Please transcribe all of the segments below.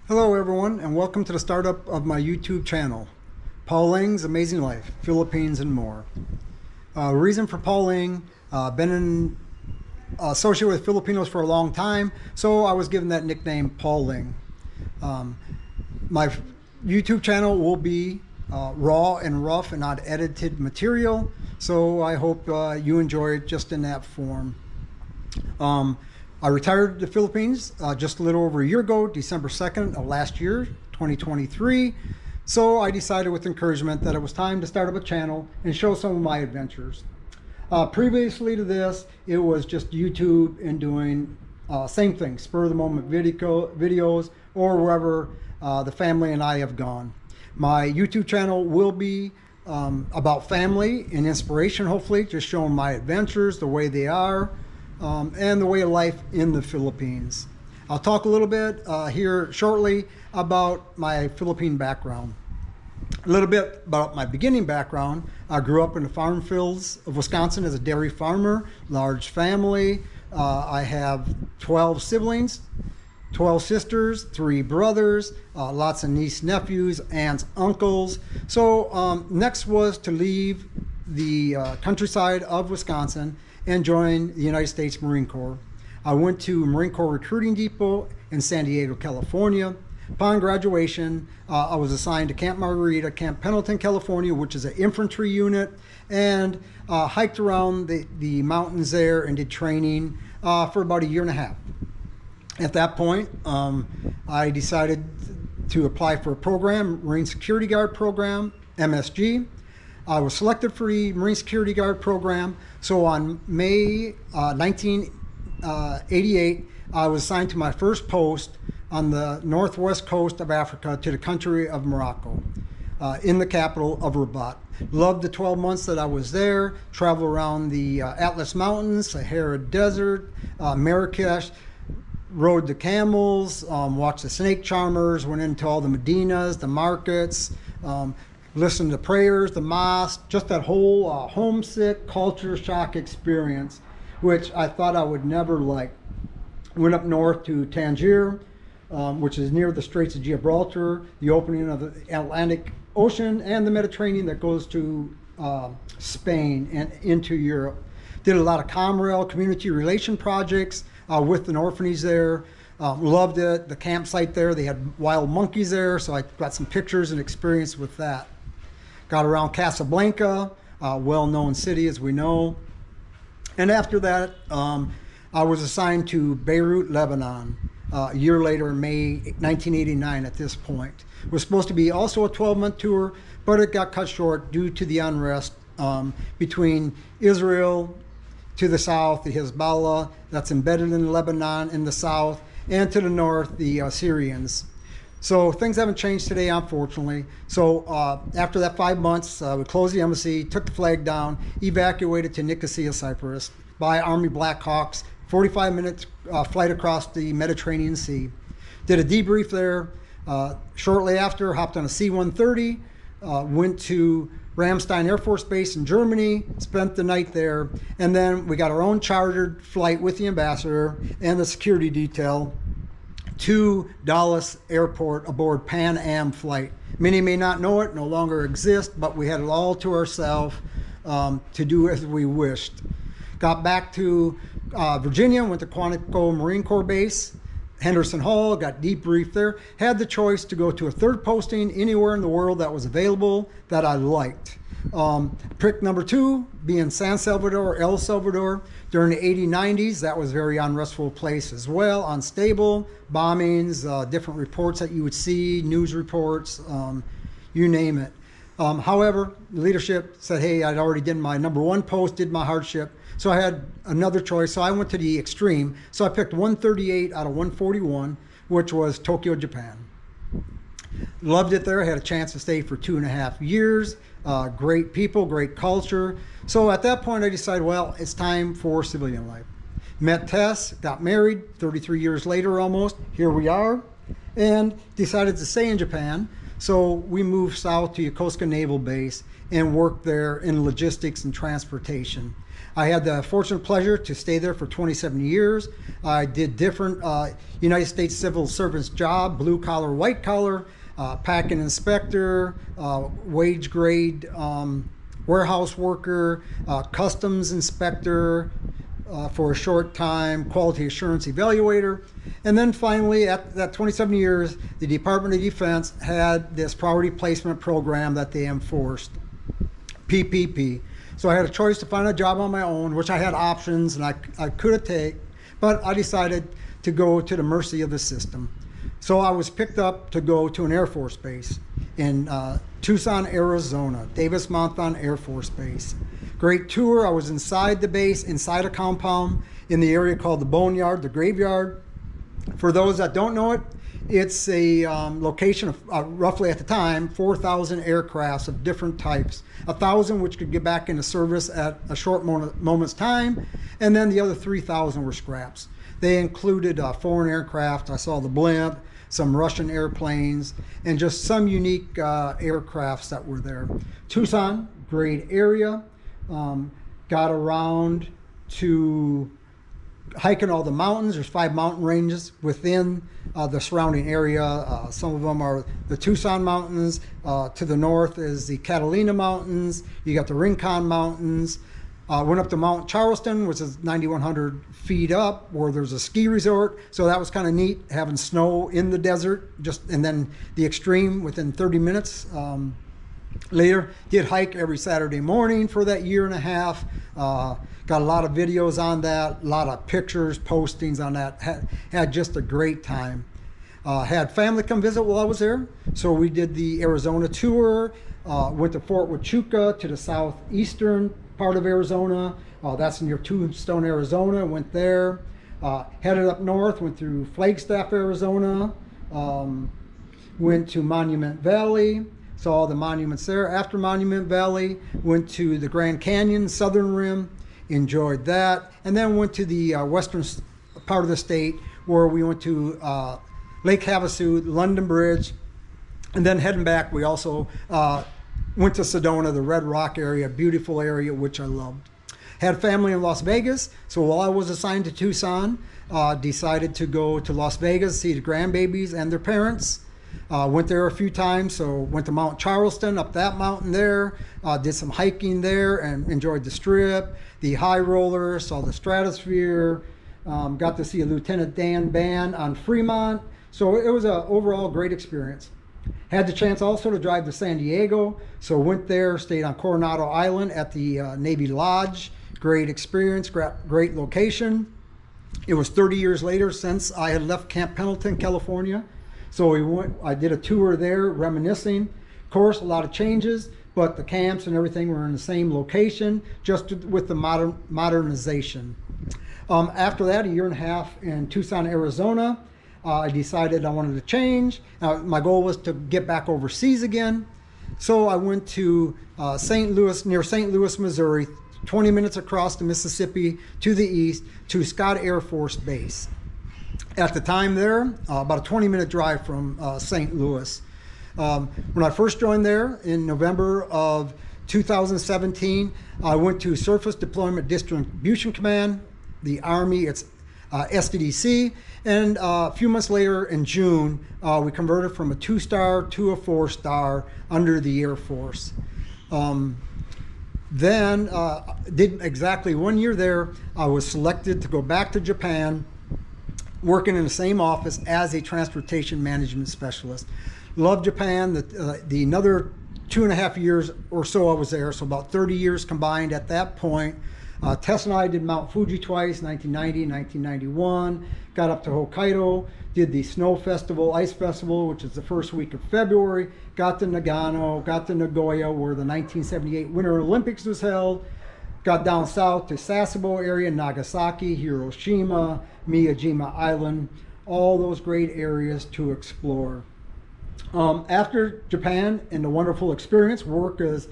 Hello everyone, and welcome to the startup of my YouTube channel, Paul Lang's Amazing Life, Philippines and more. Reason for Paul Lang, been associated with Filipinos for a long time, so I was given that nickname Paul Lang. My YouTube channel will be raw and rough and not edited material, so I hope you enjoy it just in that form. I retired to the Philippines just a little over a year ago, December 2nd of last year, 2023. So I decided with encouragement that it was time to start up a channel and show some of my adventures. Previously to this, it was just YouTube and doing same thing, spur of the moment videos or wherever the family and I have gone. My YouTube channel will be about family and inspiration, hopefully, just showing my adventures, the way they are, and the way of life in the Philippines. I'll talk a little bit here shortly about my Philippine background. A little bit about my beginning background. I grew up in the farm fields of Wisconsin as a dairy farmer, large family. I have 12 siblings, 12 sisters, 3 brothers, lots of niece, nephews, aunts, uncles. So next was to leave the countryside of Wisconsin and joined the United States Marine Corps. I went to Marine Corps Recruiting Depot in San Diego, California. Upon graduation, I was assigned to Camp Margarita, Camp Pendleton, California, which is an infantry unit, and hiked around the mountains there and did training for about a year and a half. At that point, I decided to apply for a program, Marine Security Guard program, MSG. I was selected for the Marine Security Guard program. So on May 1988, I was assigned to my first post on the northwest coast of Africa to the country of Morocco, in the capital of Rabat. Loved the 12 months that I was there, traveled around the Atlas Mountains, Sahara Desert, Marrakesh, rode the camels, watched the snake charmers, went into all the Medinas, the markets, listened to prayers, the mosque, just that whole homesick culture shock experience, which I thought I would never like. Went up north to Tangier, which is near the Straits of Gibraltar, the opening of the Atlantic Ocean and the Mediterranean that goes to Spain and into Europe. Did a lot of Comrail community relation projects with an orphanage there. Loved it, the campsite there. They had wild monkeys there, so I got some pictures and experience with that. Got around Casablanca, a well-known city as we know. And after that, I was assigned to Beirut, Lebanon, a year later, in May 1989 at this point. It was supposed to be also a 12-month tour, but it got cut short due to the unrest between Israel to the south, the Hezbollah that's embedded in Lebanon in the south, and to the north, the Syrians. So things haven't changed today, unfortunately. So after that 5 months, we closed the embassy, took the flag down, evacuated to Nicosia, Cyprus by Army Black Hawks, 45-minute flight across the Mediterranean Sea. Did a debrief there. Shortly after, hopped on a C-130, went to Ramstein Air Force Base in Germany, spent the night there, and then we got our own chartered flight with the ambassador and the security detail to Dallas Airport aboard Pan Am flight. Many may not know it, no longer exists, but we had it all to ourselves to do as we wished. Got back to Virginia, went to Quantico Marine Corps Base, Henderson Hall, got debriefed there. Had the choice to go to a third posting anywhere in the world that was available that I liked. Pick number 2 being San Salvador, El Salvador. During the 80s, 90s, that was a very unrestful place as well, unstable, bombings, different reports that you would see, news reports, you name it. However, leadership said, hey, I'd already done my number 1 post, did my hardship, so I had another choice, so I went to the extreme. So I picked 138 out of 141, which was Tokyo, Japan. Loved it there. I had a chance to stay for 2.5 years. Great people, great culture. So at that point I decided, well, it's time for civilian life. Met Tess, got married 33 years later almost. Here we are. And decided to stay in Japan. So we moved south to Yokosuka Naval Base and worked there in logistics and transportation. I had the fortunate pleasure to stay there for 27 years. I did different United States civil service job, blue collar, white collar, packing inspector, wage grade warehouse worker, customs inspector for a short time, quality assurance evaluator. And then finally, at that 27 years, the Department of Defense had this priority placement program that they enforced, PPP. So I had a choice to find a job on my own, which I had options and I could have taken, but I decided to go to the mercy of the system. So I was picked up to go to an Air Force base in Tucson, Arizona, Davis-Monthan Air Force Base. Great tour. I was inside the base, inside a compound in the area called the Boneyard, the graveyard. For those that don't know it, it's a location of roughly at the time 4,000 aircrafts of different types, 1,000 which could get back into service at a short moment's time, and then the other 3,000 were scraps. They included foreign aircraft. I saw the blimp, some Russian airplanes, and just some unique aircrafts that were there. Tucson, great area. Got around to hiking all the mountains. There's 5 mountain ranges within the surrounding area. Some of them are the Tucson Mountains. To the north is the Catalina Mountains. You got the Rincon Mountains. Went up to Mount Charleston, which is 9,100 feet up, where there's a ski resort. So that was kind of neat, having snow in the desert. And then the extreme within 30 minutes. Later, did hike every Saturday morning for that year and a half. Got a lot of videos on that, a lot of pictures, postings on that. Had just a great time. Had family come visit while I was there. So we did the Arizona tour, went to Fort Huachuca to the southeastern part of Arizona. That's near Tucson, Arizona. Went there. Headed up north, went through Flagstaff, Arizona. Went to Monument Valley. Saw all the monuments there. After Monument Valley, went to the Grand Canyon, Southern Rim, enjoyed that. And then went to the western part of the state, where we went to Lake Havasu, London Bridge. And then heading back, we also went to Sedona, the Red Rock area, beautiful area, which I loved. Had family in Las Vegas, so while I was assigned to Tucson, decided to go to Las Vegas, see the grandbabies and their parents. Went there a few times, so went to Mount Charleston, up that mountain there, did some hiking there and enjoyed the strip, the high roller, saw the stratosphere, got to see a Lieutenant Dan band on Fremont. So it was an overall great experience. Had the chance also to drive to San Diego, so went there, stayed on Coronado Island at the Navy Lodge. Great experience, great location. It was 30 years later since I had left Camp Pendleton, California. So I did a tour there, reminiscing. Of course, a lot of changes, but the camps and everything were in the same location, just with the modernization. After that, a year and a half in Tucson, Arizona, I decided I wanted to change. My goal was to get back overseas again. So I went to St. Louis, near St. Louis, Missouri, 20 minutes across the Mississippi to the east, to Scott Air Force Base. At the time there, about a 20-minute drive from St. Louis. When I first joined there in November of 2017, I went to Surface Deployment Distribution Command, the Army, it's SDDC, and a few months later in June, we converted from a 2-star to a 4-star under the Air Force. Then did exactly 1 year there. I was selected to go back to Japan, working in the same office as a transportation management specialist. Loved Japan. The another 2.5 years or so I was there, so about 30 years combined at that point. Tess and I did Mount Fuji twice, 1990, 1991. Got up to Hokkaido, did the Snow Festival, Ice Festival, which is the first week of February. Got to Nagano, got to Nagoya, where the 1978 Winter Olympics was held. Got down south to Sasebo area, Nagasaki, Hiroshima, Miyajima Island, all those great areas to explore. After Japan and the wonderful experience, work is,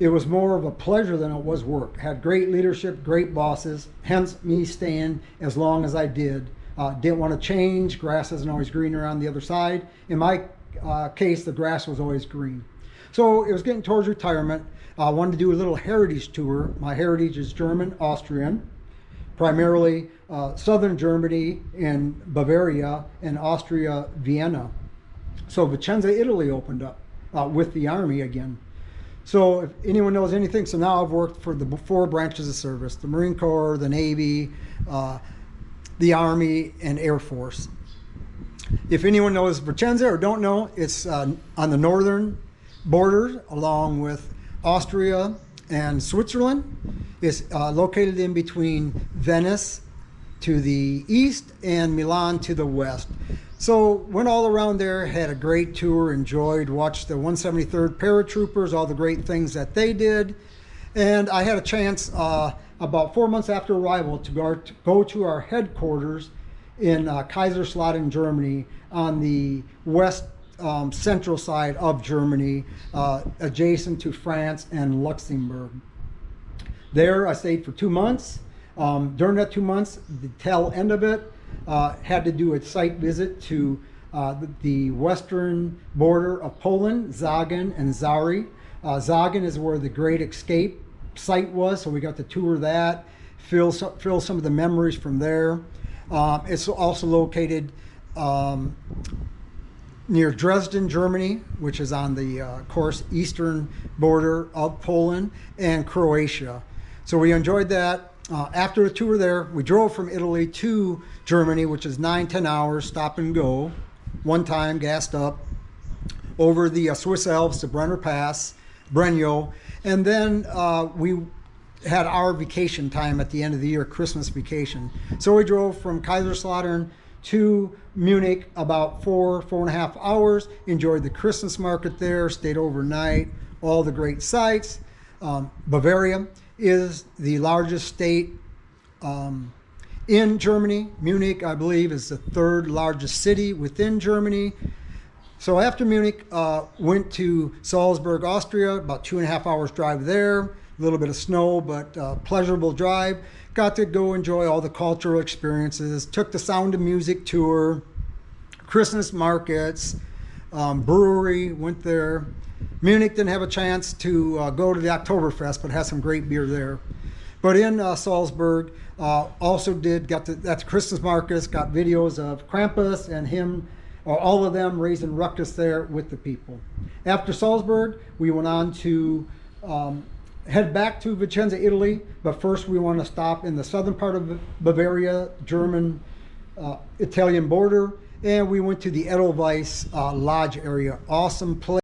it was more of a pleasure than it was work. Had great leadership, great bosses, hence me staying as long as I did. Didn't want to change. Grass isn't always greener on the other side. In my case, the grass was always green. So it was getting towards retirement. I wanted to do a little heritage tour. My heritage is German, Austrian, primarily southern Germany and Bavaria and Austria, Vienna. So Vicenza, Italy opened up with the Army again. So if anyone knows anything, so now I've worked for the 4 branches of service: the Marine Corps, the Navy, the Army, and Air Force. If anyone knows Vicenza or don't know, it's on the northern border along with Austria and Switzerland. It's located in between Venice to the east and Milan to the west. So went all around there, had a great tour, enjoyed, watched the 173rd paratroopers, all the great things that they did. And I had a chance about 4 months after arrival to go to our headquarters in Kaiserslautern, Germany, on the west central side of Germany, adjacent to France and Luxembourg. There I stayed for 2 months. During that 2 months, the tail end of it, had to do a site visit to the western border of Poland, Zagen and Zary. Zagen is where the Great Escape site was, so we got to tour that, feel some of the memories from there. It's also located near Dresden, Germany, which is on the, of course, eastern border of Poland and Croatia. So we enjoyed that. After the tour there, we drove from Italy to Germany, which is 9-10 hours, stop and go, one time, gassed up, over the Swiss Alps to Brenner Pass, Brennio, and then we had our vacation time at the end of the year, Christmas vacation. So we drove from Kaiserslautern to Munich about 4.5 hours, enjoyed the Christmas market there, stayed overnight, all the great sights. Bavaria is the largest state in Germany. Munich, I believe, is the 3rd largest city within Germany. So after Munich, went to Salzburg, Austria, about 2.5 hours drive there. A little bit of snow, but pleasurable drive. Got to go enjoy all the cultural experiences. Took the Sound of Music tour, Christmas markets, brewery, went there. Munich didn't have a chance to go to the Oktoberfest, but had some great beer there. But in Salzburg, also got the Christmas markets, got videos of Krampus and him, or all of them raising ruckus there with the people. After Salzburg, we went on to head back to Vicenza, Italy, but first we want to stop in the southern part of Bavaria, German, Italian border, and we went to the Edelweiss Lodge area. Awesome place.